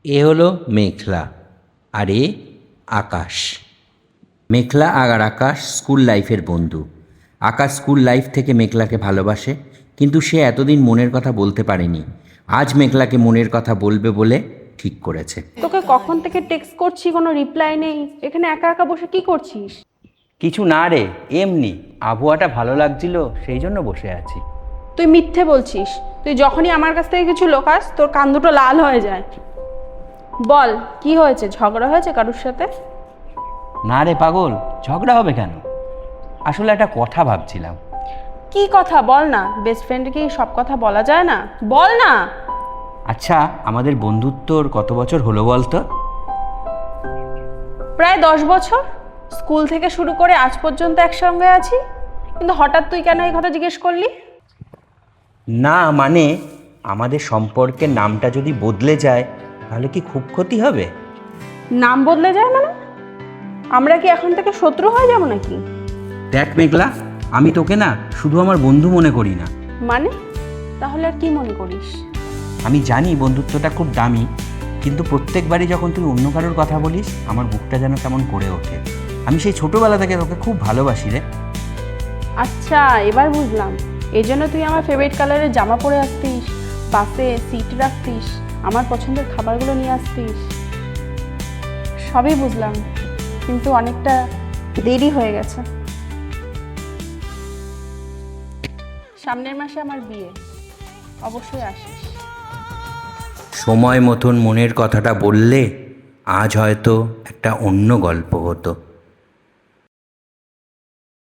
এ হলো মেঘলা আর এ আকাশ। মেঘলা আর আকাশ স্কুল লাইফের বন্ধু। আকাশ স্কুল লাইফ থেকে মেঘলাকে ভালোবাসে, কিন্তু সে এতদিন মনের কথা বলতে পারেনি। আজ মেঘলাকে মনের কথা বলবে বলে ঠিক করেছে। তোকে কখন থেকে টেক্সট করছি, কোনো রিপ্লাই নেই। এখানে একা একা বসে কি করছিস? কিছু না রে, এমনি আবহাওয়াটা ভালো লাগছিল, সেই জন্য বসে আছি। তুই মিথ্যে বলছিস। তুই যখনই আমার কাছ থেকে কিছু লোকাস তোর কান দুটো লাল হয়ে যায়। বল, কি হয়েছে? ঝগড়া হয়েছে কারোর সাথে? না রে পাগল, ঝগড়া হবে কেন? আসলে একটা কথা ভাবছিলাম। কি কথা বল না। বেস্ট ফ্রেন্ডকে কি সব কথা বলা যায় না? বল না। আচ্ছা, আমাদের বন্ধুত্বর কত বছর হলো বলতো? প্রায় 10 বছর। স্কুল থেকে শুরু করে আজ পর্যন্ত একসঙ্গে আছি, কিন্তু হঠাৎ তুই কেন এই কথা জিজ্ঞেস করলি? না মানে, আমাদের সম্পর্কের নামটা যদি বদলে যায় তাহলে কি খুব ক্ষতি হবে? নাম বদলে যায় মানে? আমরা কি এখন থেকে শত্রু হয়ে যাব নাকি? দেখ মেঘলা, আমি তোকে না শুধু আমার বন্ধু মনে করি না। মানে তাহলে আর কি মনে করিস? আমি জানি বন্ধুত্বটা খুব দামি, কিন্তু প্রত্যেকবারই যখন তুই অন্য কারোর কথা বলিস আমার বুকটা যেন কেমন করে ওঠে। আমি সেই ছোটোবেলা থেকে তোকে খুব ভালোবাসি রে। আচ্ছা, এবার বুঝলাম। এই জন্য তুই আমার ফেভারিট কালারের জামা পরে আসতিস, বাসে সিট রাখতিস, আমার পছন্দের খাবারগুলো নিয়ে আসতিস। সবই বুঝলাম, কিন্তু অনেকটা দেরি হয়ে গেছে। সামনের মাসে আমার বিয়ে, অবশ্যই আসিস। সময় মতন মনের কথাটা বললে আজ হয়তো একটা অন্য গল্প হতো।